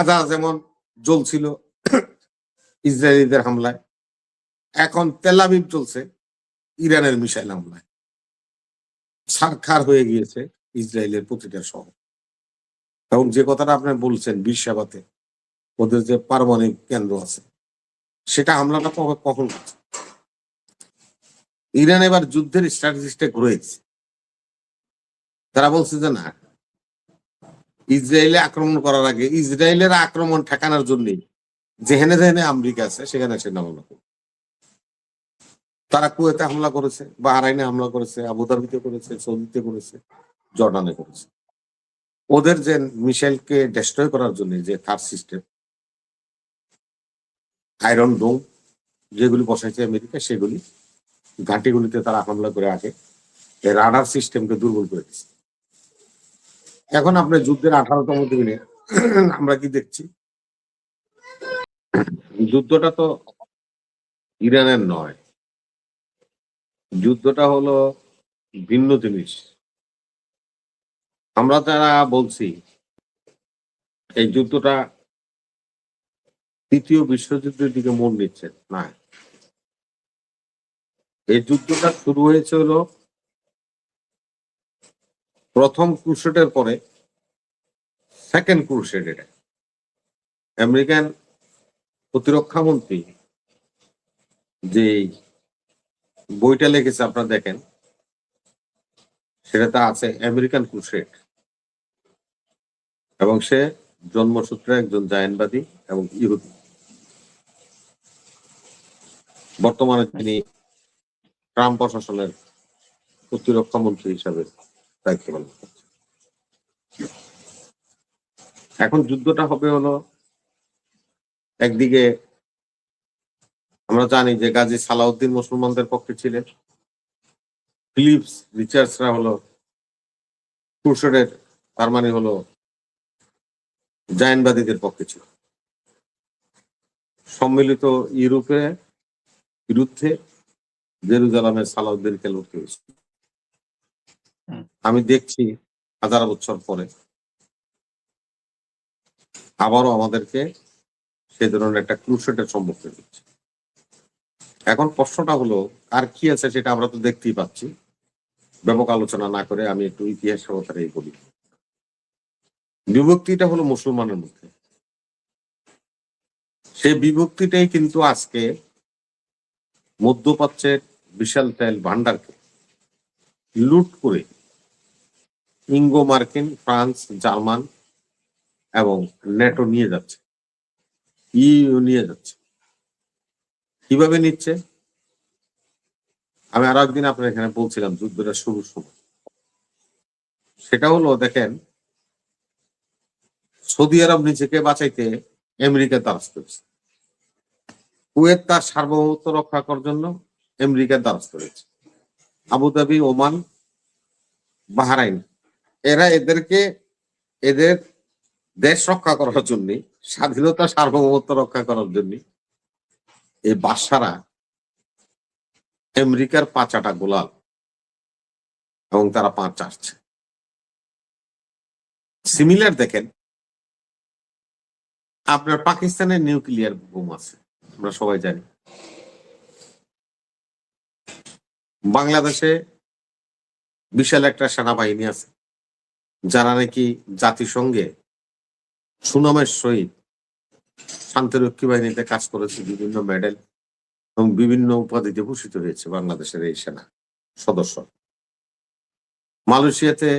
গাজা যেমন জ্বলছিল ইসরায়েলিদের হামলায়, এখন তেল আবিব চলছে ইরানের মিসাইল হামলায়। ছারখার হয়ে গিয়েছে ইসরায়েলের প্রতিটা শহর। এবং যে কথাটা আপনি বলছেন বিশ্ববাতে ওদের যে পারমাণবিক কেন্দ্র আছে, সেটা হামলাটা কখন হচ্ছে? ইরান এবার যুদ্ধের স্ট্র্যাটেজিস্টে ঘুরেছে। তারা বলছে যে না, ইসরায়েলে আক্রমণ করার আগে ইসরায়েলের আক্রমণ ঠেকানোর জন্যই যেখানে যেখানে আমেরিকা আছে সেখানে সে হামলা করবে। তারা কুয়েতে হামলা করেছে, বাহরাইনে হামলা করেছে, আবুধাবিতে করেছে, সৌদিতে করেছে, জর্ডানে করেছে। ওদের যে মিসাইলকে ডেস্ট্রয় করার জন্য যে থার্ড সিস্টেম আয়রন ডোম যেগুলি বসাইছে আমেরিকা, সেগুলি ঘাঁটিগুলিতে তারা হামলা করে আগে রাডার সিস্টেমকে দুর্বল করে দিচ্ছে। এখন আপনার যুদ্ধের 18তম দিনে আমরা কি দেখছি? যুদ্ধটা তো ইরানের নয়, যুদ্ধটা হলো ভিন্ন জিনিস। আমরা যারা বলছি এই যুদ্ধটা তৃতীয় বিশ্বযুদ্ধের দিকে মন নিচ্ছে না, এই যুদ্ধটা শুরু হয়েছে হলো প্রথম ক্রুসেডের পরে সেকেন্ড ক্রুসেড। এটা আমেরিকান প্রতিরক্ষা মন্ত্রী যে বইটা লিখেছে আপনারা দেখেন, সেটাতে আছে আমেরিকান ক্রুসেড, এবং সে জন্মসূত্রে একজন জায়নবাদী এবং ইহুদি। বর্তমানে তিনি ট্রাম্প প্রশাসনের প্রতিরক্ষা মন্ত্রী হিসাবে দায়িত্ব পালন করছেন। এখন যুদ্ধটা হবে হলো, একদিকে আমরা জানি যে গাজী সালাউদ্দিন মুসলমানদের পক্ষে ছিলেন, ফিলিপস রিচার্ডসরা হলো ক্রুসেডের, তার মানে হলো জায়নবাদীদের পক্ষে ছিল। সম্মিলিত ইউরোপে বিরুদ্ধে জেরুজালামের সালাউদ্দিনকে লড়তে হয়েছিল। আমি দেখছি 1000 বছর পরে আবারও আমাদেরকে সেই ধরনের একটা ক্রুসেডের সম্মুখীন হচ্ছে। এখন প্রশ্নটা হলো আর কি আছে সেটা আমরা তো দেখতেই পাচ্ছি। ব্যাপক আলোচনা না করে আমি একটু ইতিহাস সহকারে বলি। বিভক্তিটা হলো মুসলমানের মধ্যে, সেই বিভক্তিটাই কিন্তু আজকে মধ্যপ্রাচ্যের বিশাল তেল ভান্ডারকে লুট করে ইঙ্গো মার্কিন, ফ্রান্স, জার্মান এবং নেটো নিয়ে যাচ্ছে, ইউ নিয়ে যাচ্ছে। কিভাবে নিচ্ছে? আমি আরো একদিন আপনার এখানে বলছিলাম যুদ্ধটা শুরুর সময়, সেটা হলো দেখেন, সৌদি আরব নিজেকে বাঁচাইতে আমেরিকার দ্বারস্থ হয়েছে, কুয়েত তার সার্বভৌমত্ব রক্ষা করার জন্য আমেরিকার দ্বারস্থ হয়েছে, আবুধাবি, ওমান, বাহরাইন, এরা এদের দেশ রক্ষা করার জন্য, স্বাধীনতা সার্বভৌমত্ব রক্ষা করার জন্য এই বাদশারা আমেরিকার পাঁচাটা গোলাল, এবং তারা পাঁচ চাচ্ছে। সিমিলার দেখেন আপনার পাকিস্তানের নিউক্লিয়ার বোম আছে, আমরা সবাই জানি। বাংলাদেশে বিশাল একটা সেনাবাহিনী আছে, যারা নাকি জাতিসংঘে সুনামের সহিত শান্তিরক্ষী বাহিনীতে কাজ করেছে, বিভিন্ন মেডেল এবং বিভিন্ন উপাধিতে ভূষিত হয়েছে বাংলাদেশের এই সেনা সদস্য। মালয়েশিয়াতে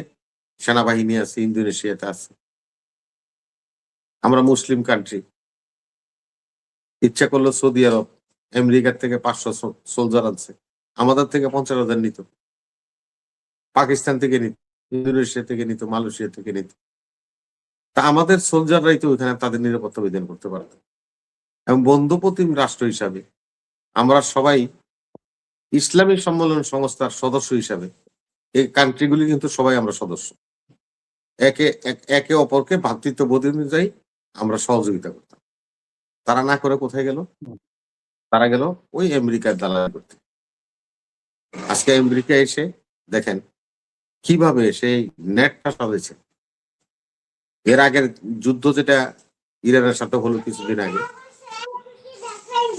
সেনাবাহিনী আছে, ইন্দোনেশিয়াতে আছে। আমরা মুসলিম কান্ট্রি, ইচ্ছা করলো সৌদি আরব আমেরিকার থেকে 500 সোলজার আনছে, আমাদের থেকে 50,000 নিত, পাকিস্তান থেকে নিত, ইন্দোনেশিয়া থেকে নিত, মালয়েশিয়া থেকে নিত। তা আমাদের সোলজাররাই তো ওইখানে তাদের নিরাপত্তা বিধান করতে পারত। এবং বন্ধুপ্রতিম রাষ্ট্র হিসাবে আমরা সবাই ইসলামী সম্মেলন সংস্থার সদস্য হিসাবে এই কান্ট্রিগুলি কিন্তু সবাই আমরা সদস্য, একে অপরকে ভ্রাতৃত্ববোধ অনুযায়ী আমরা সহযোগিতা করতাম। তারা না করে কোথায় গেল? তারা গেল ওই আমেরিকার দালালি করতে। আজকে আমেরিকা এসে দেখেন কিভাবে সেই নেটটা সাজাইছে। এর আগের যুদ্ধ যেটা ইরানের সাথে হলো কিছুদিন আগে।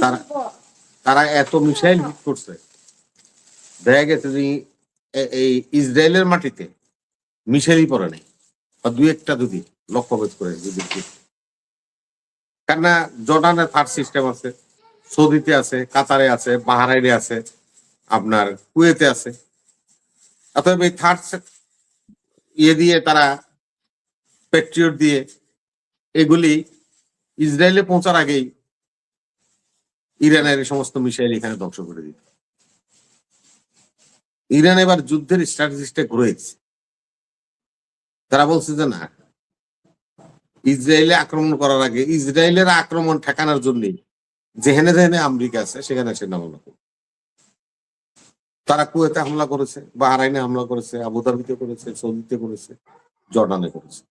তারা তারা এত মিসাইল হিট করছে, দেখা গেছে যে এই ইসরায়েলের মাটিতে মিসাইলই পড়ে নাই, বা দুই একটা যদি লক্ষ্যভেদ করে যদি। কেননা জর্ডানের থার্ড সিস্টেম আছে, সৌদিতে আছে, কাতারে আছে, বাহারাইনে আছে, আপনার কুয়েতে আছে। অতএব এই থার্ড ইয়ে দিয়ে তারা প্যাট্রিয়ট দিয়ে এগুলি ইসরায়েলে পৌঁছার আগেই ইরানের এই সমস্ত মিসাইল এখানে ধ্বংস করে দিত। ইরান এবার যুদ্ধের স্ট্র্যাটেজিসটা ঘুরেছে। তারা বলছে যে না, ইসরায়েলে আক্রমণ করার আগে ইসরায়েলের আক্রমণ ঠেকানোর জন্য যেখানে যেখানে আমেরিকা আছে সেখানে সেনা হামলা করবে। তারা কুয়েতে হামলা করেছে, বাহরাইনে হামলা করেছে, আবুধাবিতে করেছে, সৌদিতে করেছে, জর্ডানে করেছে।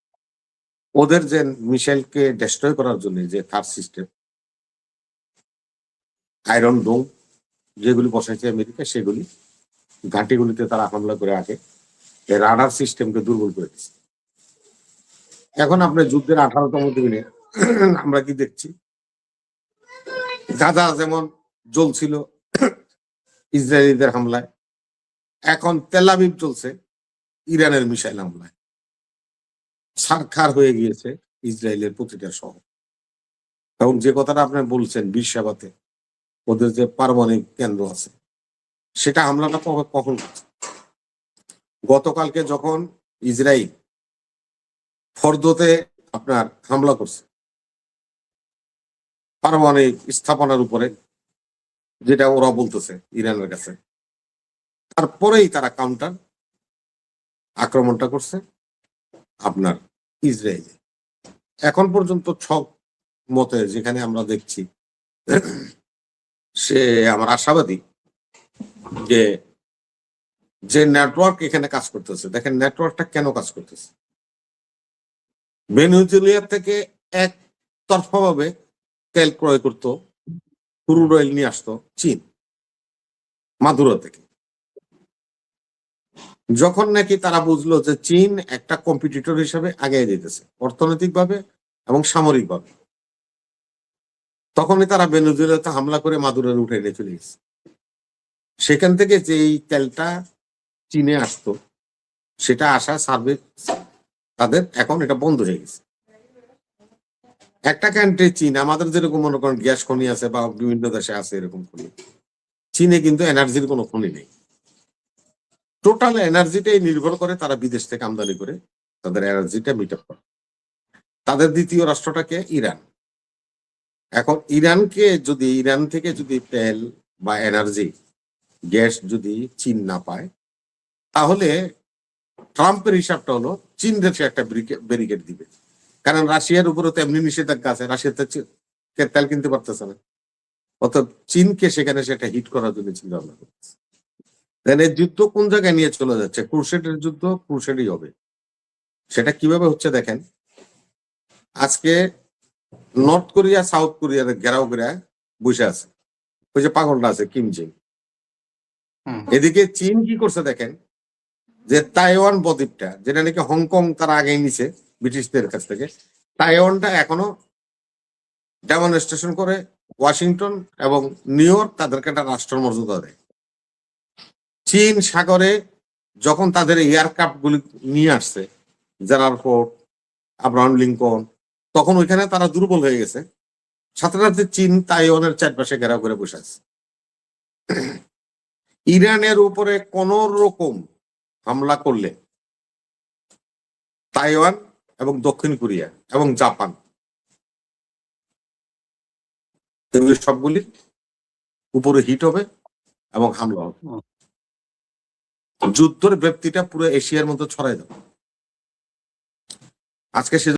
ওদের যে মিসাইলকে ডেস্ট্রয় করার জন্য যে থার্ড সিস্টেম, আয়রন ডোম যেগুলি বসাইছে আমেরিকা, সেগুলি ঘাঁটিগুলিতে তারা হামলা করে আগে রাডার সিস্টেমকে দুর্বল করে দিচ্ছে। এখন আপনার যুদ্ধের 18তম দিনে আমরা কি দেখছি, গাজা যেমন জ্বলছিল ইসরায়েলিদের হামলায়, এখন তেল আবিব চলছে ইরানের মিসাইল হামলায়। ছারখার হয়ে গিয়েছে ইসরায়েলের প্রতিটা শহর। এবং যে কথাটা আপনি বলছেন বিরসাবাতে ওদের যে পারমাণবিক কেন্দ্র আছে, সেটা হামলাটা কখন করছে? গতকালকে যখন ইসরায়েল ফর্দোতে আপনার হামলা করছে পারমাণবিক স্থাপনার উপরে, যেটা ওরা বলতেছে ইরানের কাছে, তারপরেই তারা কাউন্টার আক্রমণটা করছে আপনার ইসরায়েলে। এখন পর্যন্ত সব মতে যেখানে আমরা দেখছি, সে আমার আশাবাদী যে যে নেটওয়ার্ক এখানে কাজ করতেছে, দেখেন নেটওয়ার্কটা কেন কাজ করতেছে। ভেনেজুয়েলা থেকে একতরফা ভাবে তেল ক্রয় করতো, ক্রুড অয়েল নিয়ে আসতো চীন মাদুরো থেকে। যখন নাকি তারা বুঝলো যে চীন একটা কম্পিটিটর হিসেবে আগে যেতেছে অর্থনৈতিকভাবে এবং সামরিকভাবে, তখনই তারা ভেনেজুয়েলাতে হামলা করে মাদুরোর উঠে এনে চলে গেছে। সেখান থেকে যে এই তেলটা চীনে আসতো, সেটা আসা সার্ভিস তাদের এখন এটা বন্ধ হয়ে গেছে। একটা কান্ট্রি চীন, আমাদের যেরকম মনে করেন গ্যাস খনি আছে বা বিভিন্ন দেশে আছে এরকম খনি, চীনে কিন্তু এনার্জির কোনো খনি নেই। টোটাল এনার্জিটাই নির্ভর করে তারা বিদেশ থেকে আমদানি করে তাদের এনার্জিটা মিট আপ করে। তাদের দ্বিতীয় রাষ্ট্রটাকে ইরান। এখন ইরান থেকে যদি তেল বা এনার্জি গ্যাস যদি চীন না পায়, তাহলে ট্রাম্পের হিসাবটা হলো চীন দেশে একটা ব্যারিকেড দিবে। কারণ রাশিয়ার উপরে তো এমনি নিষেধাজ্ঞা আছে, রাশিয়াতে তেল কিনতে পারতেছে না। অর্থাৎ চীনকে সেখানে সেটা হিট করার জন্য চিন্তা ভাবনা করতেছে। এই যুদ্ধ কোন জায়গায় নিয়ে চলে যাচ্ছে? ক্রুসেডের যুদ্ধ ক্রুসেডই হবে। সেটা কিভাবে হচ্ছে দেখেন, আজকে নর্থ কোরিয়া সাউথ কোরিয়ার ঘেরাও করে বসে আছে, ওই যে পাগলটা আছে কিম জিং। এদিকে চীন কি করছে দেখেন, যে তাইওয়ান বদ্বীপটা, যেটা নাকি হংকং তারা আগে নিছে ব্রিটিশদের কাছ থেকে, তাইওয়ানটা এখনো ডেমনস্ট্রেশন করে ওয়াশিংটন এবং নিউ ইয়র্ক তাদেরকে একটা রাষ্ট্র মর্যাদা দেয়। চীন সাগরে যখন তাদের এয়ারক্রাফট গুলি নিয়ে আসছে, জেনারেল ফোর্ড, আব্রাহাম লিঙ্কন, তখন ওইখানে তারা দুর্বল হয়ে গেছে। সাথে সাথে চীন তাইওয়ানের চারপাশে ঘেরাও করে বসে আছে। ইরানের উপরে কোন রকম হামলা করলে তাইওয়ান এবং দক্ষিণ কোরিয়া এবং জাপান এগুলি সবগুলি উপরে হিট হবে এবং হামলা হবে। যুদ্ধের ব্যাপ্তিটা পুরো এশিয়ার মধ্যে ছড়াই দেবে। আজকে সে